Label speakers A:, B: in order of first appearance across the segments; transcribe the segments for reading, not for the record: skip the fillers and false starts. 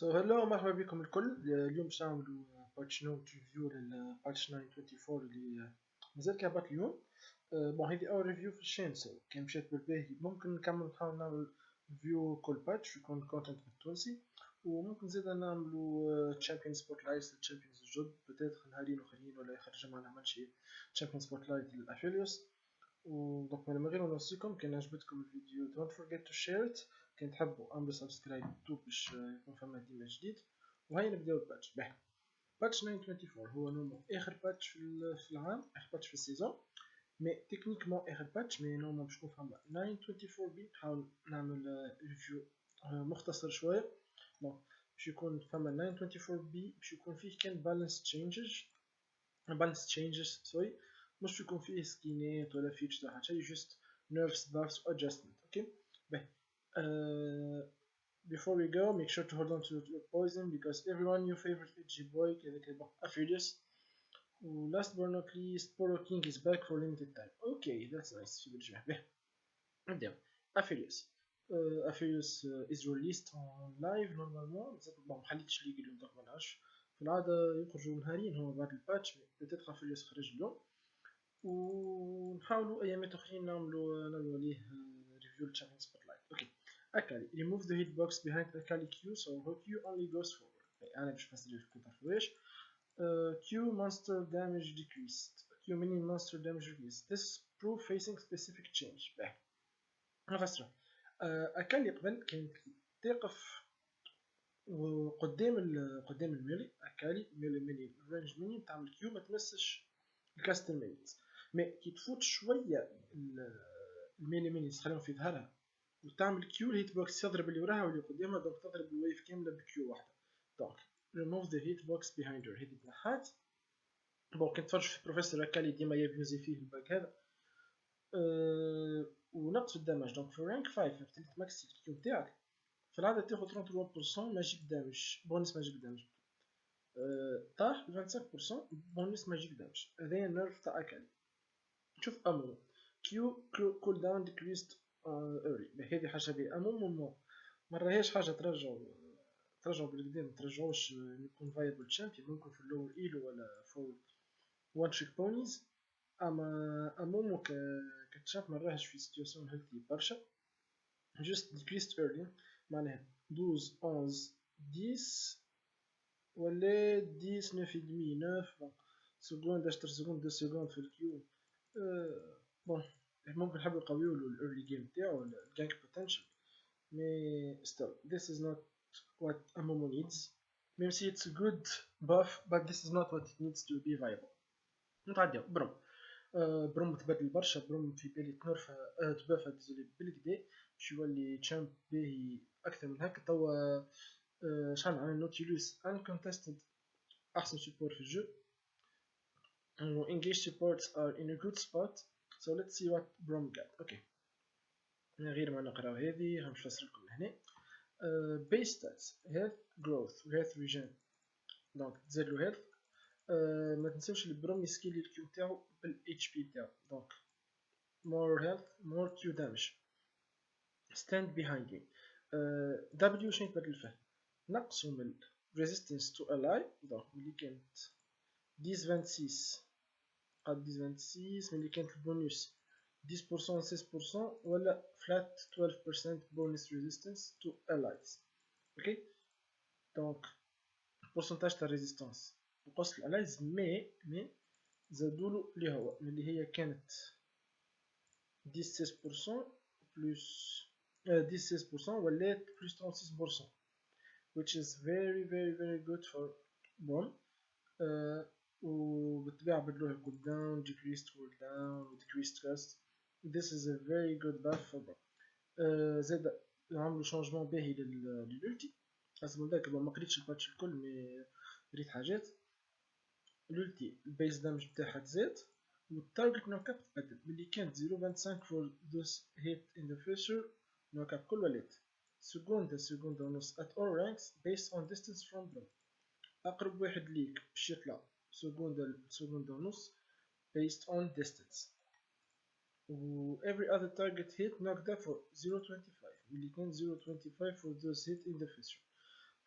A: هلو مرحبا بكم الكل. اليوم باش نعملوا باتش نوت ريفيو للباتش 924 اللي مازال كهبط اليوم. بون هذه اول ريفيو في الشين، كان مشات بالباهي ممكن نكمل نحاول نعمل ريفيو كل باتش يكون كونتنت بالتونسي، وممكن زيدا نعملوا تشامبيون سبوت لايت للتشامبيونز الجدد بتاتر نهارين اخرين، ولا يخرج ما نعملش تشامبيون سبوت لايت للافيليوس. ودونك من غير ما نوصيكم كان عجبتكم الفيديو don't forget to share it. كان تحبوا اعملوا سبسكرايب يوتيوب باش يكون فما ديما جديد. وهيا نبداو الباتش. باهي، باتش 924 هو نورمال اخر باتش في العام، اخر باتش في السيزون. مي تكنيكمون اخر باتش، مي نورمال باش يكون فما 924 بي. نحاول نعمل ريفيو مختصر شويه. دونك باش يكون فما 924 بي، باش يكون فيه كان بالانس تشينجز سوري، مش يكون فيه سكينات ولا فيتشر ولا حتى شي، جست nerfs buffs و adjustment. اوكي باهي. Before we go, make sure to hold on to your poison because everyone your favorite edgy boy كذلك يبقى Aphelios. Last but not least, Poro King is back for limited time. Okay, that's nice. في بالجمع. باهي نبداو. Aphelios. Aphelios is released on live normalement. بون محليتش ليك اليوم دونك منعرفش، في العادة يخرجوا نهارين هما بعد الباتش، بتاتر Aphelios خرج اليوم. ونحاولوا ايامات اخرين نعملوا عليه ريفيو للتشامبيون سبوت لايت. اوكي. Akali, remove the hitbox behind Akali Q so her Q only goes forward. انا باش نفسر لكم تعرفوهاش. Q monster damage decreased. Q mini monster damage decreased. This proof facing specific change. باهي نفسرها. اكالي قبل كانت تقف قدام الميلي. اكالي ميلي الرينج ميني تعمل كيو ما تمسش الكاستم مينيز، مي كي تفوت شويه الميلي مينيز تخليهم في ظهرها وتعمل كيو الهيت بوكس تضرب اللي وراها واللي قدامها، دونك تضرب الويف كامله بكيو واحده. دونك remove the hitbox behind her. هذه تنحات. بون كنت تفرج في بروفيسور اكالي ديما يبيوزي فيه الباك هذا. ونقص الدمج. دونك في رانك 5 في ماكسي الكيو تاعك في العاده تاخذ 33% ماجيك دامج، بونس ماجيك دامج. طاح 25% بونس ماجيك دامج. هذايا النيرف تاع اكالي. شوف امو كيو كول داون ديكريست اوري. هذه حاجه بي امو ما راهيش حاجه ترجعوا بالقدام، ما ترجعوش يكون فايبل تشامبيون. ممكن في اللور ايلو ولا فول وان تريك بونيز. اما امومو كتشاف ما راهش في سيتواسيون هيلثي برشا. جست ديكريست اورلي معناها 12 11 10 ولا 10 9 et demi 9 سكوند 10 سكوند 2 سكوند في الكيو. بون ممكن نحبوا يقويوا له الايرلي جيم تاعو ولا الجانك بوتنشال، مي still this is not what Amumu needs. Même si it's a good buff, but this is not what it needs to be viable. نتعداو بروم. بروم تبدل برشا. بروم في بالي تنرفها تبافها ديزولي بالكدا باش يولي تشامب باهي اكثر من هكا. توا شحال عن نوتيلوس uncontested احسن سيبور في الجو. engage supports are in a good spot, so let's see what Brom got. اوكي من غير ما نقراو هذه مش نفسر لكم هنا. base stats health growth health regen. دونك تزيدلو health. ما تنساوش البروم يسكيلي الكيو تاعو بالاتش بي تاعو. دونك more health more Q damage. stand behind me. W شنو يتبدل فيه؟ نقصوا من resistance to ally. دونك ملي كانت 10 26 قد 10 26 ملي كانت البونوس 10% 16% ولا flat 12% bonus resistance to allies. اوكي دونك pourcentage تاع resistance نقص الاليز. مي زادولو اللي هو ملي هي كانت 16% بلس 16% ولات بلس 36%، which is very good for Brom. وبالطبيعة بدلوها cool down decreased cool down decreased rest. This is a very good buff for Brom. زاد عملوا شونجمون باهي للولتي. حسب ذاك ما قريتش الباتش الكل مي قريت حاجات. الولتي البيس دامج بتاعها تزاد والتارجت نوك اب تبدل. ملي كانت 0.25 for those hit in the fissure نوك اب كل ولات سكوند ونص at all ranks based on distance from Brom. أقرب واحد ليك باش يطلع سكوند ونص based on distance. و every other target hit knocked up for 0.25 ملي كان 0.25 for those hit in the fissure.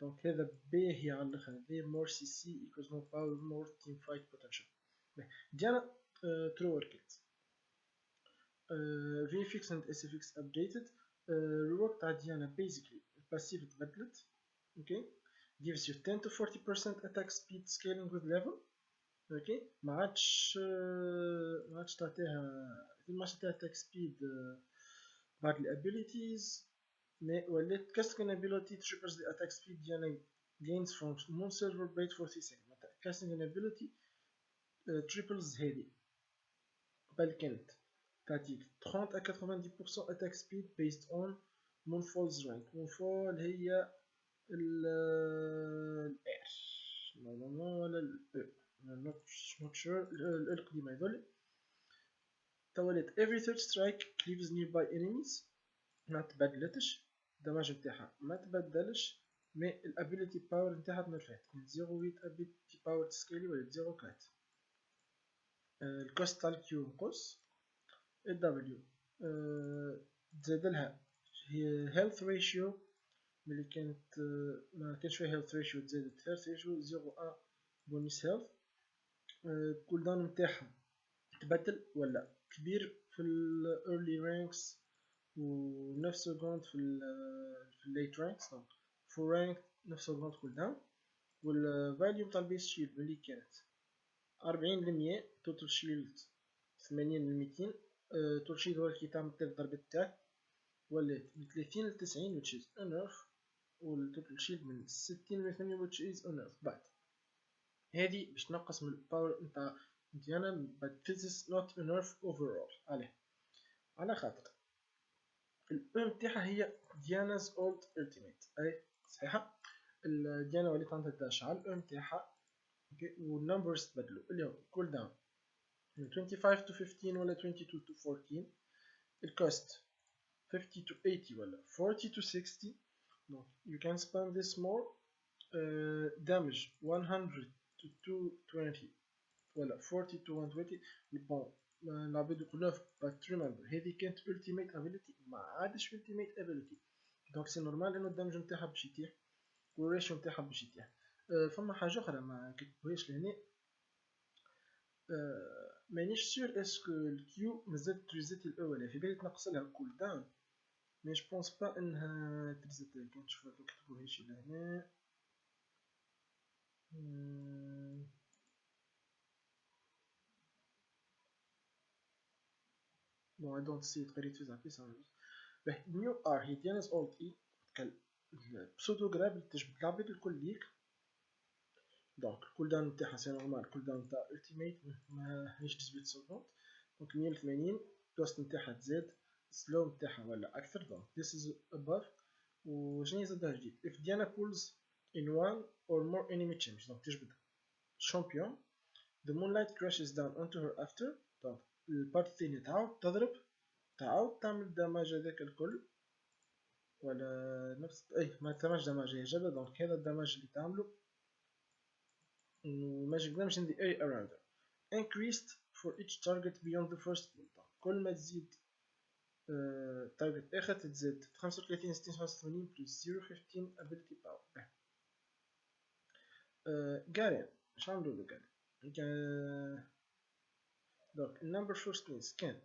A: دونك هذا باهي على الاخر. هذا more CC equals more power more team fight potential. ديانا true or false. VFX and SFX updated. الريورك تاع ديانا basically الباسيف تبدلت. اوكي gives you 10 to 40% attack speed scaling with level. اوكي ما عادش تعطيها attack speed بعد الابيليتيز، ولات casting ability triples the attack speed ديالها gains from moon server rate for 3 seconds. casting ability triples هذه بل كانت تعطيك 30 à 90% attack speed based on moonfall's rank. moonfall هي ال R نورمالمون ولا ال not sure القديمة هذول. تولت every third strike cleaves nearby enemies. ما تبدلتش، الدماج نتاعها ما تبدلش، مي الابيليتي باور نتاعها تنرفات. كانت 0.8 ابيليتي باور تسكيلي ولات 0.4. الكوست تاع الكيو نقص. الدبليو تزادلها هي health ratio ملي كانت ما كانش فيها health ratio تزادت health ratio 0.1 بونيس health. الكول داون نتاعها تبدل ولا كبير في ال early ranks ونفس سكوند في الليت رانكس. دونك فور رانك نفس سكوند كول داون. والفاليو تاع البيس شيلد ملي كانت 40 ل 100 توتال شيلد 80 ل 200. توتال شيلد هو اللي تعمل الضربة تاعك ولات من 30 ل 90 which is a nerf، والتوتال شيلد من 60 ل 80 which is a nerf. بعد هذه باش تنقص من الباور نتاع ديانا but this is not a nerf overall. على خاطر الام نتاعها هي ديانا's old ultimate. اي صحيحه ديانا ولات عندها داش على الام نتاعها. والنمبرز تبدلوا اليوم كول داون من 25 to 15 ولا 22 to 14. الكوست 50 to 80 ولا 40 to 60. no you can spam this more. damage 100 to 220 ولا 40 to 120. bon العباد يقولوها but remember هذه كانت ultimate ability ما عادش ultimate ability. دونك سي نورمال انو الدمج نتاعها باش يتيح والريشيو نتاعها باش يتيح. فما حاجه اخرى ما كتبوهاش لهنا. مانيش سور اسكو الكيو مازال تريزيت الاولى في بالي تنقص لها الكول داون مي جو بونس با انها تريزيت. كي نشوف ما كتبوهاش لهنا. bon I don't see it قريت في زعبي صافي. نيو ار هي ديانا's old اي بسودو جراب اللي تجبد العباد الكل ليك. دونك الكول داون نتاعها سي نورمال الكول داون نتاع التيميت ماهيش 18 سكوند. دونك 180 الكوست نتاعها تزاد السلو نتاعها ولا اكثر. دونك this is above. وشنو زادها جديد if Diana pulls in one or more enemy champs. دونك تجبد champion the moonlight crashes down onto her after. دونك البارت الثانية تعاود تضرب تعاود تعمل داماج هذاك الكل ولا نفس ما تعملش داماج هي جدة. دونك هذا الداماج اللي تعملو magic damage in the area around her increased for each target beyond the first point. كل ما تزيد تارجت اخر تتزاد 35 60 85 بلس 0 15 ability power. جارين اش عندو جارين. دونك النمبر فور سبينز كان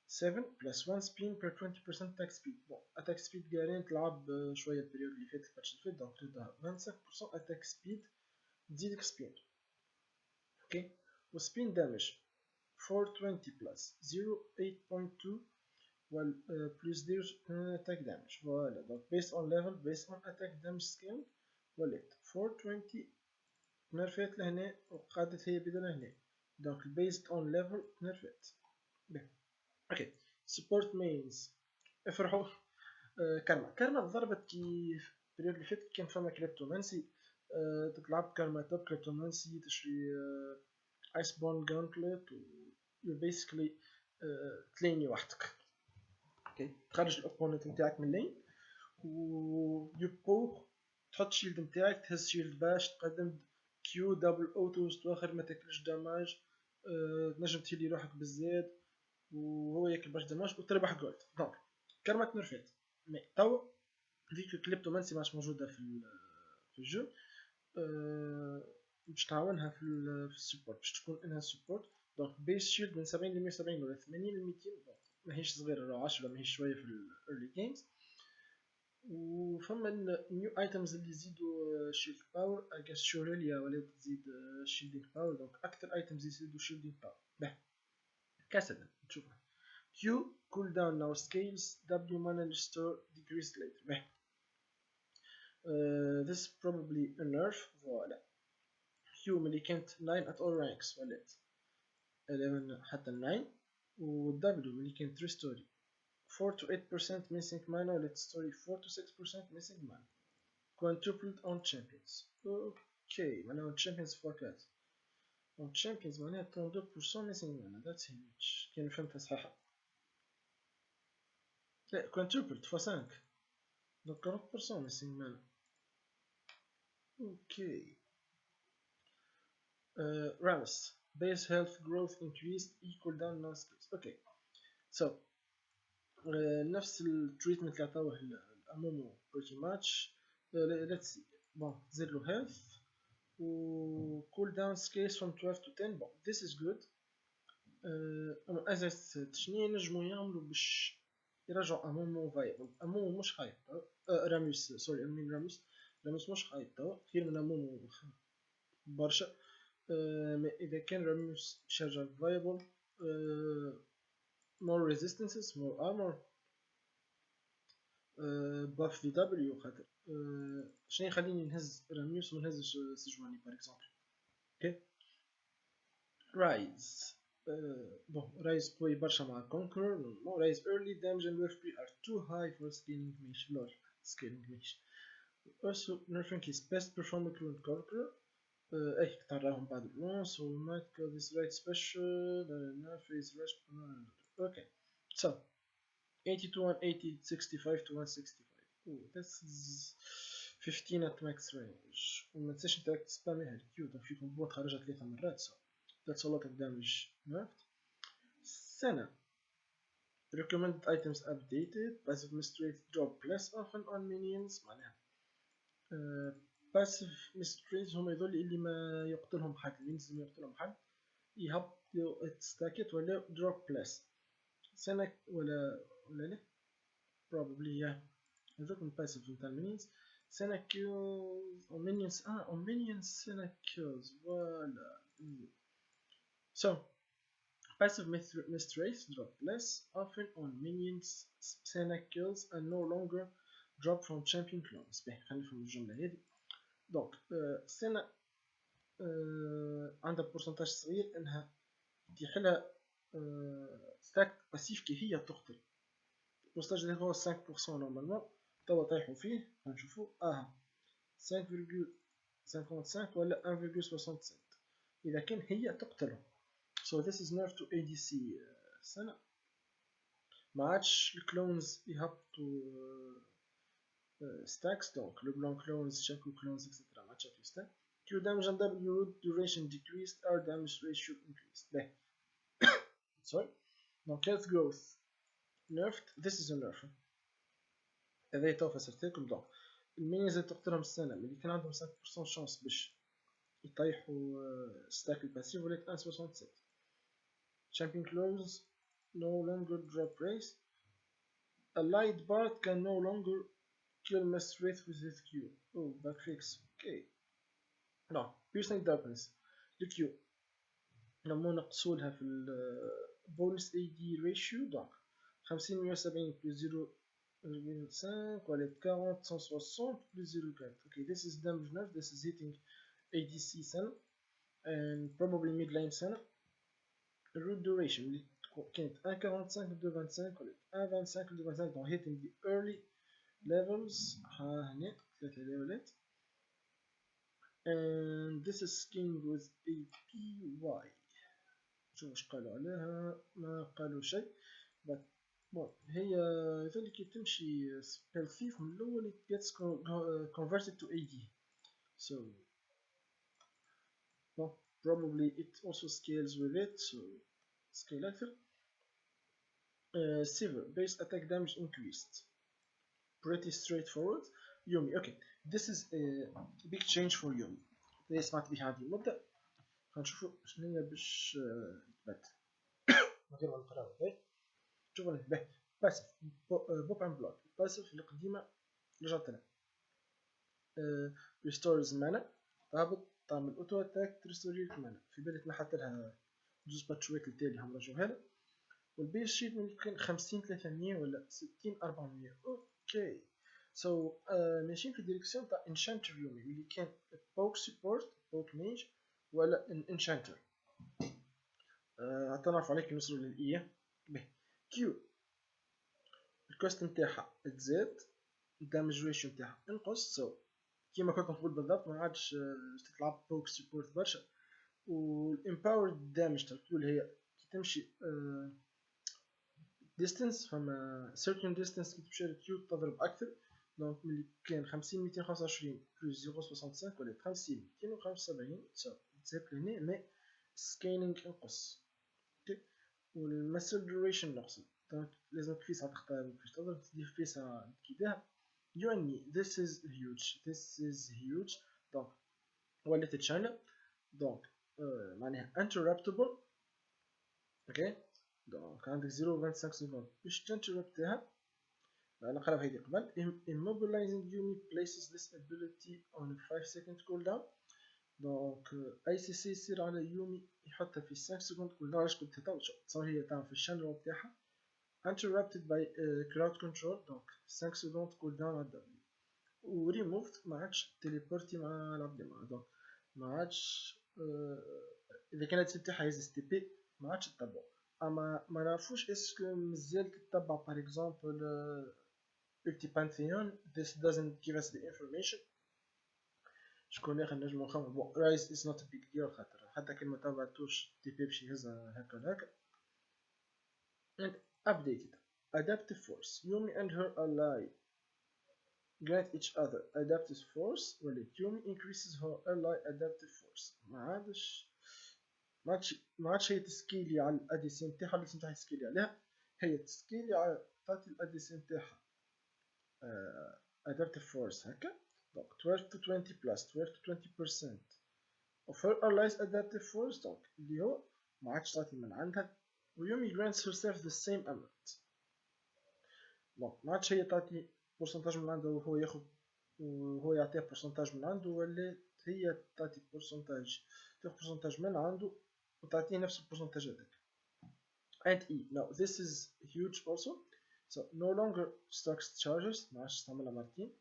A: 7 plus 1 spin per 20% attack speed. bon attack speed جارين تلعب شوية البريود اللي فاتت الباتش اللي فات. دونك تزيدها 25% attack speed تزيدك سبين. اوكي وسبين دامج 420 بلس 0 8.2 وال بلس 0 attack damage. فوالا دونك based on level based on attack damage skill ولات 420 نرفات لهنا وقعدت هي بدل هنا. دونك based on level نرفات. اوكي support mains افرحوا. كارما ضربت كيف البريود اللي فاتت كان فما كريبتومانسي. تلعب كارما توب كريبتومانسي تشري ايس بون جانتلت و يو بيسكلي تليني وحدك. اوكي تخرج الاوبوننت نتاعك من اللين و يو بو تحط شيلد نتاعك تهز شيلد باش تقدم كيو دبل اوتوز تواخر ما تاكلش داماج. تنجم تهيلي روحك بالزاد وهو ياكل باش داماج وتربح جولد. دونك كارما تنرفات مي توا فيك كليبتومانسي ماش موجوده في الجو باش تعاونها في السبورت باش تكون انها سبورت. دونك بيس شيلد من 70 ل 170 ولا 80 ل 200 ماهيش صغيره لو 10 ماهيش شويه في الايرلي جيمز. وفما النيو ايتمز اللي يزيدوا شيلد باور اي جاس شوريليا ولات تزيد شيلدينغ باور. دونك اكثر ايتمز يزيدوا شيلدينغ باور. باهي كاسدا نشوفها. Q cool down now scales, W mana restore decreased later. باهي this is probably a nerf. فوالا Q ملي كانت 9 at all ranks ولات 11 حتى 9. و W ملي كانت restore 4 to 8% missing mana ولات restore 4 to 6% missing mana. Quintupled on champions. اوكي معناها on champions فقط. on champions معناها 32% missing mana. that's huge كان فهمتها صحيحة. لا quintupled فوا 5 donc 40% missing mana. اوكي Rammus base health growth increased equal down no skills. اوكي so نفس التريتمنت اللي عطاوه الامومو pretty much. let's see bon تزيد له health و cool down scales from 12 to 10. bon this is good. اساس شنو ينجمو يعملوا باش يرجعوا امومو فايبل. امومو مش خايب راموس سوري امين راموس مش خايب تو خير من امومو برشا. اذا كان راموس يرجع فايبل more resistances more armor buff في دبليو خاطر شنو يخليني نهز راموس وما نهزش سجواني باغ اكزومبل. اوكي رايز bon رايز قوي برشا مع كونكر. no رايز early damage and wave speed are too high for scaling mage. lol scaling mage. also nerfing his best performing rune conqueror. ايه تراهم بعد الونس و might call this right special nerf is rush. okay so 80 to 180 65 to 165. oh this is 15 at max range. وما تنساش انت راك تسباميها الكيو دونك فيكم بون تخرجها 3 مرات so that's a lot of damage nerfed. سنة recommended items updated. passive mistrate drop less often on minions. معناها passive mistrates هما يذول اللي ما يقتلهم حد اللي ينزل ما يقتلهم حد يهبطوا ستاكت ولا drop less. سنة ولا لا probably yeah هذوك من passive نتاع المينيونز. سنة kills on minions on minions سنة kills voilà. so passive mistrates drop less often on minions. سنة kills and no longer drop from champion clones. باهي خلينا نفهم الجملة هذه. دونك سنة عندها بورسنتاج صغير انها يحلها ستاك باسيف كي هي تقتل. البورسنتاج اللي هو 5% نورمالمون توا طيحوا فيه غنشوفو 5.55 ولا 1.67 اذا كان هي تقتلهم. so this is nerf to ADC. سنة ما عادش الكلونز يهبطوا stacks. دونك لو بلون كلونز شاكو كلونز اكسترا ما عادش يعطيو stack. Q damage and W root duration decreased, R damage ratio increased. باهي sorry. donc health growth nerfed. this is a nerf. هذا تو فسرت لكم. دونك المينيز اللي تقتلهم السنة اللي كان عندهم 5% شانس باش يطيحوا ستاك الباسيف ولات 1.67. champion clones no longer drop race. allied bard can no longer kill mistrate with his Q. oh bug fix. okay no piercing darkness الكيو لما نقصولها في البونس اي دي ريشيو. دونك 50 170 بلس 0.5 ولا 40 160 بلس 0.4. okay this is damage nerf. this is hitting ADC سنة and probably mid lane سنة. root duration اللي كانت 1.45 ل 2.25 ولا 1.25 ل 2.25 donc hitting the early levels. ها هنا 3 ليفلات and this is skinned with APY. شوف واش قالوا عليها ما قالوا شيء but bon هي يظل كي تمشي spell thief من الاول it gets converted to AD so bon probably it also scales with it so scale أكثر. Silver base attack damage increased. pretty straightforward. Yumi okay this is a big change for you. اللي سمعت بها هذه المدة. غنشوفوا شنو هي باش تبات من غير ما نقراو. شوفوا به باسف بوب اند بلوك. باسف القديمة رجعت لها. restores mana رابط تعمل اوتو اتاك تريستوري المانا. في بالي تنحط لها جوج باتشويك التالي هم رجعوها لها. والبيس شيت ممكن 50 300 ولا 60 400. اوكي سو ماشيين في ديريكسيون تاع انشانتر يومي اللي كان بوك سبورت بوك ميج ولا انشانتر. حتى نعرف عليك نوصلوا للايه. به كيو الكوست نتاعها تزاد الدامج ريشيو نتاعها انقص. سو كيما كنت نقول بالضبط ما عادش تلعب بوك سبورت برشا. والامباورد دامج تقول هي كي تمشي ديستنس فما certain distance كي تمشي للكيو تضرب اكثر. دونك ملي كان 50 225 بلس 0.65 ولا 50 275 تزاد لهنا مي سكيلينغ انقص. اوكي والمسل دوريشن نقص. دونك لازم تقيسها تختار باش تضرب تدير فيسها كيداها. يوني this is huge. دونك ولات تشانل. دونك معناها interruptible. اوكي دونك عندك 0.25 سكوند باش تنتربتها. نقراو هذه قبل. immobilizing Yumi places this ability on a 5 second cooldown. دونك اي سي سي يصير على يومي يحطها في 5 سكوند كولداون. علاش قلت هكا تصور هي تعمل في الشانل نتاعها interrupted by crowd control. دونك 5 سكوند كولداون على الدبليو. و ريموفد ما عادش تيليبورتي مع العبد. دونك ما عادش اذا كانت تفتح هيز تي بي ما عادش تتبع. اما ما نعرفوش اسكو مازال تتبع باغ اكزومبل التي بانثيون. this doesn't give us the information. شكون ياخذ نجمو نخمم. بون رايز is not a big deal خاطر حتى كي ما تبعتوش تي بي باش يهزها هكا وهكا. and updated adaptive force. Yumi and her ally grant each other adaptive force. ولات Yumi increases her ally adaptive force. ما عادش هي تسكيلي على الادي سي نتاعها اللي نتاعها تسكيلي عليها. هي تسكيلي على تعطي الادي سي نتاعها adaptive force هكا. دونك 12 to 20 plus 12 to 20% of her allies adaptive force. دونك اللي هو ما عادش تعطي من عندها. ويومي grants herself the same amount. دونك ما عادش هي تعطي برسنتاج من عنده وهو ياخذ وهو يعطيه برسنتاج من عنده. ولا هي تعطي برسنتاج تاخذ برسنتاج من عنده وتعطيه نفس البرسنتاج هذاك. and E. Now this is huge also. So no longer stocks charges. ما عادش تعملها مرتين.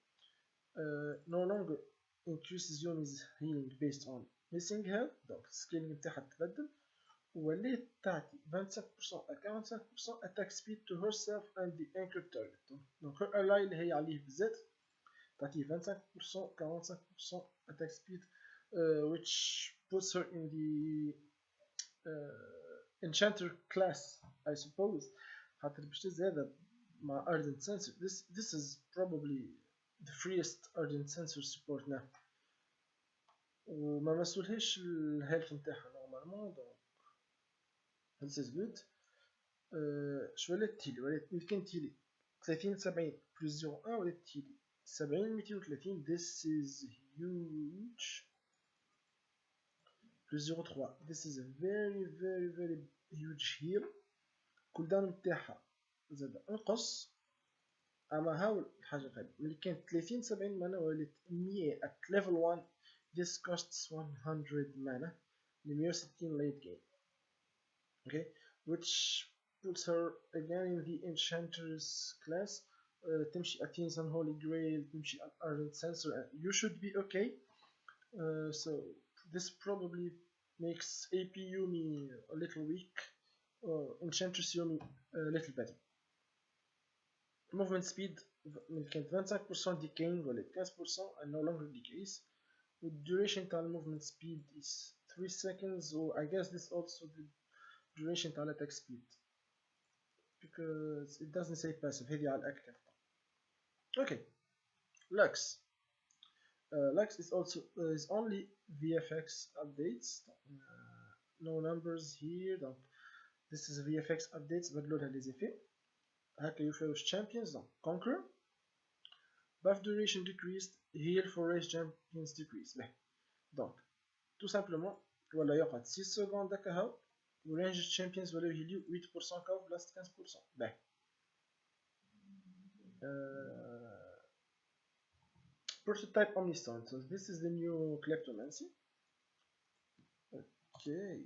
A: no longer increases Yumi's healing based on missing health. دونك السكيلينغ نتاعها تبدل. ولات تعطي 25% à 45% attack speed to herself and the anchor target. دونك her ally اللي هي عليه بزاف تعطيه 25% 45% attack speed which puts her in the enchanter class I suppose. خاطر باش تزاد مع ardent sensor. This is probably the freest ardent sensor support now. وما مسولهاش الهيلث نتاعها نورمالمون. دونك this is good. شو ولات تيلي. ولات كان تيلي 30 70 بلس 0 1 ولات تيلي 70 230. this is huge. بلس 0 3 this is a very huge heal. كولداون نتاعها زاد انقص. اما هاو الحاجه غاليه ملي كانت 30 70 مانا ولات 100 at level 1. this costs 100 mana ل 160 late game. okay which puts her again in the enchantress class. تمشي Athena's Unholy Grail تمشي Ardent Sensor and you should be okay. So this probably makes AP Yumi a little weak or Enchantress Yumi a little better. Movement speed من كانت 25% decaying ولا 15% and no longer decays. The duration تاع movement speed is 3 seconds. or I guess this also the duration تاع attack speed because it doesn't say passive. هذه على الأكتف. okay Lux. Lux is also is only VFX updates. No numbers here. Donc this is VFX updates بدلولها les effets. هكا يفوز champions. Donc Conqueror buff duration decreased heal for race champions decrease. باهي دونك تو سامبلومون ولا يقعد 6 سكوند هكا هاو ورانج الشامبيونز ولاو يهيليو 8% كاو بلاصة 15%. باهي prototype Omnistone. So this is the new Kleptomancy. Okay.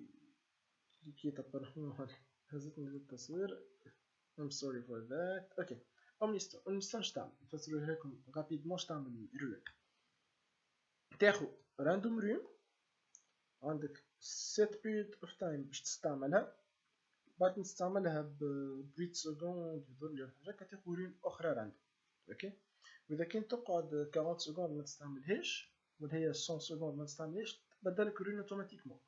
A: كليكيت ابارمون هزتني للتصوير. I'm sorry for that. Okay. Omnistone اش تعمل؟ نفسروها لكم رابيدمون اش تعمل رول. تاخو راندوم رون عندك set period of time باش تستعملها بعد نستعملها ب 8 سكوند يظهر لي حاجة كتاخو رون أخرى راندوم. اوكي. وإذا كنت تقعد 40 سكوند ما تستعملهاش ولا هي 100 سكوند ما تستعملهاش تبدلك رون اوتوماتيكمون.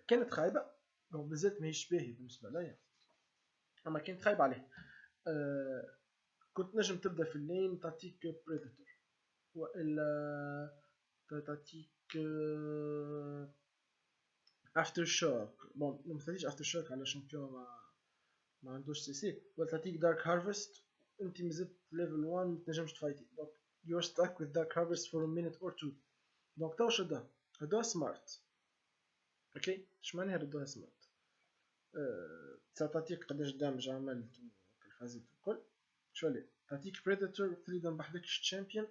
A: كانت خايبة دونك مازالت ماهيش باهية بالنسبة ليا أما كانت خايبة عليه. كنت نجم تبدا في اللين تعطيك بريداتور والا تعطيك افتر شوك. بون ما تعطيش افتر شوك على شامبيون ما عندوش سي سي ولا تعطيك دارك هارفست انت مازلت ليفل 1 ما تنجمش تفايتي دونك يو ار ستاك وذ دارك هارفست فور ا مينيت اور تو. دونك تو شدها هذا سمارت. اوكي اش معناها ردوها سمارت؟ تعطيك قداش دامج عملت الفازيت الكل شولي تعطيك بريداتور تريد بحذاك الشامبيون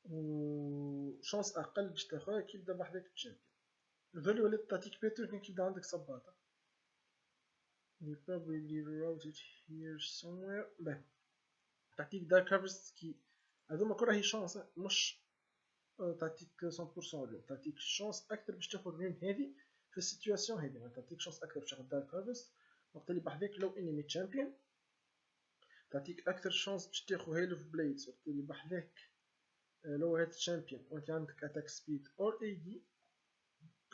A: و شانس اقل باش تاخذها كي يبدا بحذاك الشامبيون. ذولي ولات تعطيك بريداتور كي يبدا عندك صباطه. You probably wrote it here somewhere. باهي تعطيك دارك هارفست كي هذوما كلها هي شانس مش تعطيك 100% رون تعطيك شانس اكثر باش تاخذ رون هذه في السيتواسيون هذه ما تعطيك شانس اكثر باش تاخذ دارك هارفست وقت اللي بحذاك لو انمي تشامبيون تعطيك اكثر شانس باش تاخذ هيلف بليدز وقت اللي بحذاك لو هاد تشامبيون وانت عندك اتاك سبيد اور اي دي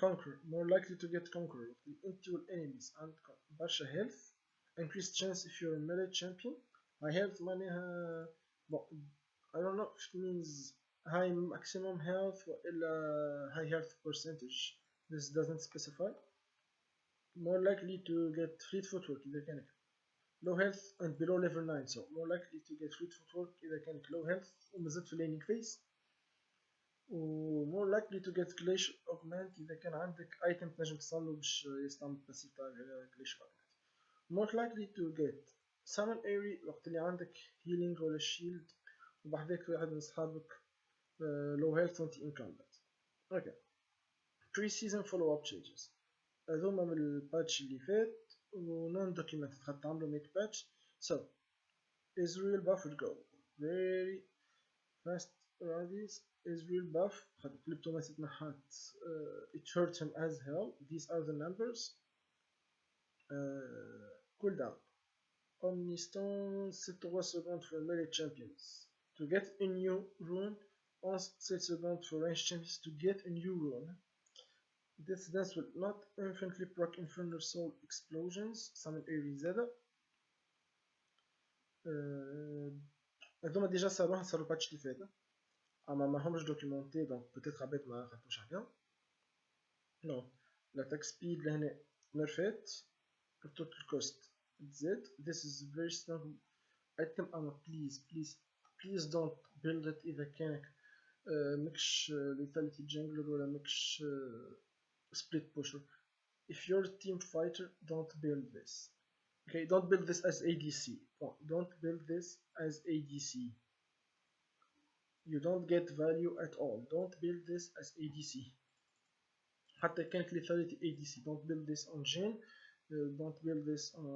A: conquer more likely to get conquer وقت اللي انت والانيميز عندكم برشا هيلث increased chance if you're a melee champion. high health معناها I don't know if it means high maximum health وإلا high health percentage. This doesn't specify. More likely to get fleet footwork إذا كانك low health and below level 9 so more likely to get fleet footwork إذا كانك low health ومازلت في laning phase و more likely to get glacial augment إذا كان عندك item تنجم تصلو باش يستعمل باسيف تاع glacial augment. more likely to get summon area وقت اللي عندك healing ولا shield وبحذاك واحد من صحابك low health وانت in combat. okay. pre-season follow-up changes هذوما من الباتش اللي فات و non documented خاطر عملو make patch. so Israel buff will go very fast around this. Israel buff خاطر كليبتوماسي تنحات it hurts him as hell. These are the numbers. cooldown Omnistone 3 secondes for melee champions to get a new rune 7 secondes for ranged champions to get a new rune. This dance will not infinitely proc infernal soul explosions summon area زادا. هذوما ديجا صاروا الباتش اللي فات اما ماهمش دوكيومونتي دونك بوتيتر عباد ما خدوش عليهم. نو لاتاك سبيد لهنا نرفات التوتال كوست تزاد. This is very strong item اما please don't build it اذا كانك مكش lethality jungler ولا مكش split pusher. if you're a team fighter don't build this. okay, don't build this as ADC. don't build this as ADC. you don't get value at all. don't build this as ADC حتى كانت lethality ADC. don't build this on Jhin. don't build this on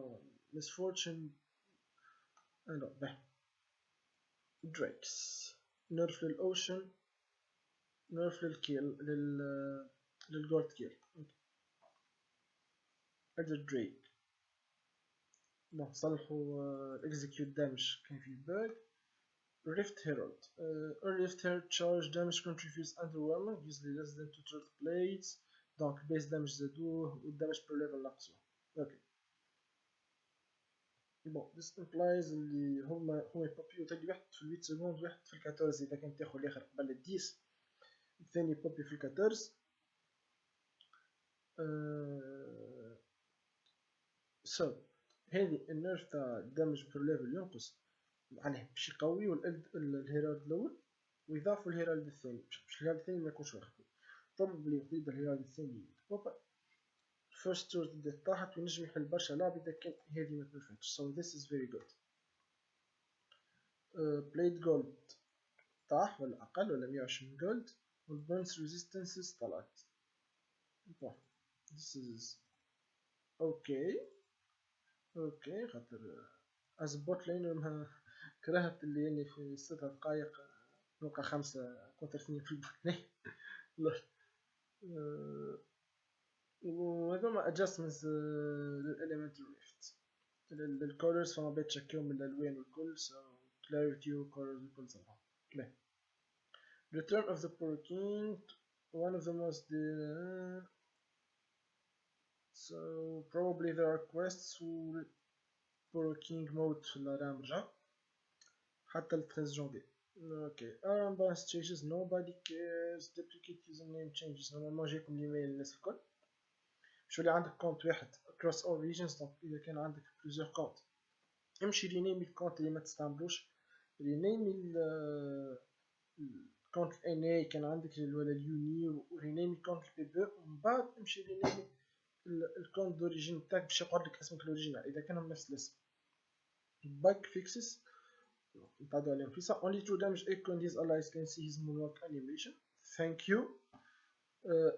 A: Misfortune. Drakes nerf للأوشن nerf للكيل للجولد كيل. هذا دريك بون صلحوا execute damage كان فيه bug. Rift Herald Rift Herald charge damage contributes underwhelming usually less than 2 turret blades. donc base damage زادوه و damage per level نقصوه. اوكي بون this implies اللي هما يبوبيو تلقي واحد في 8 سكوند واحد في 14 اذا كان تاخذ الاخر قبل 10 الثاني بوبي في 14. so هذه النيرف تاع damage per level ينقص معناه باش يقويو الهيرالد الاول ويضافوا الهيرالد الثاني باش الهيرالد الثاني ما يكونش واخد. بروبلي يبدا الهيرالد الثاني first tour اللي طاحت وينجم يحل برشا لعب اذا كان هذه ما تنفعش. so this is very good. played gold طاح ولا اقل ولا 120 جولد والبونس ريزيستنسز طلعت. bon this is اوكي خاطر از بوت لينر كرهت اللي اني في 6 دقائق نلقى 5 كونتر 2 في البوت لين. وهذوما adjustments للإليمنتال ريفت للكولرز فما بيت تشكيهم من الألوان والكل so clarity وكولرز والكل صراحة. Return of the Poro King, one of the most so probably there are quests who Poro King mode في الرام رجع حتى ال 13 جونفي. Okay, arm balance changes, nobody cares, duplicate username changes. normalement جايكم الايميل للناس الكل. شو اللي عندك كونت واحد across all regions دونك اذا كان عندك plusieurs كونت امشي رينيمي الكونت اللي ما تستعملوش رينيمي الكونت الاني كان عندك ولا اليوني ورينيمي كونت البي بي ومن بعد امشي رينيمي الكونت دوريجين تاعك باش يقعد لك اسمك الاوريجينال اذا كانهم نفس الاسم. bug fixes نتعدوا عليهم فيسا only true damage echo and his allies can see his moonwalk animation. thank you.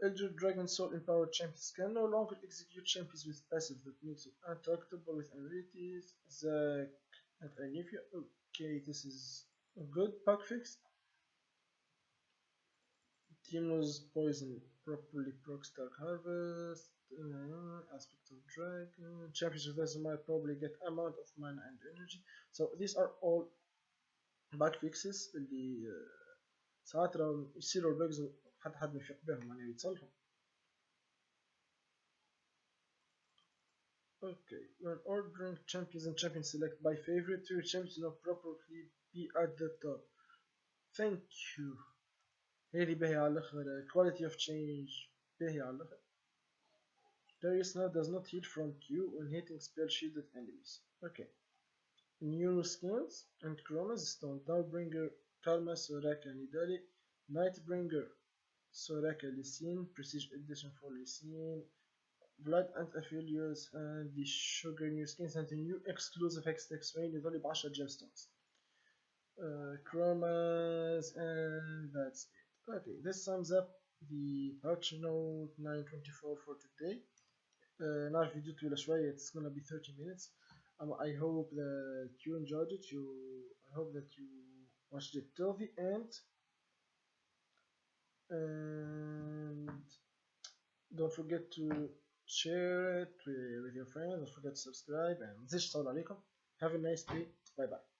A: Elder Dragon Soul empowered champions can no longer execute champions with passive that makes it untrackable with abilities. Zack and Anivia. Okay, this is a good bug fix. Timo's poison properly procs Dark Harvest. Aspect of Dragon. Champions with SMI probably get amount of mana and energy. So these are all bug fixes اللي ساعات راهم يصيروا البجز حد ما يفيق بهم يعني يتصلحوا. Okay, when ordering champions and champions select by favorite, your champions will properly be at the top. Thank you. هذه باهية على الآخر. Quality of change باهية على الآخر. Darius now does not heal from Q when hitting spell shielded enemies. Okay. New skills and Chroma's Stone. Downbringer, Karma, Soraka, Nidali. Nightbringer, Soraka, Lysine. Prestige Edition for Lysine. Blood and Affiliates and the Sugar new skins and the new exclusive Hextech Rain يظل ب10 gemstones. Chromas and that's it. Okay, this sums up the patch note 9.24 for today. نعرف فيديو طويلة شوية, it's gonna be 30 minutes. I hope that you enjoyed it. I hope that you watched it till the end. And don't forget to share it with your friends. Don't forget to subscribe and زيش صلوا عليكم. Have a nice day. Bye bye.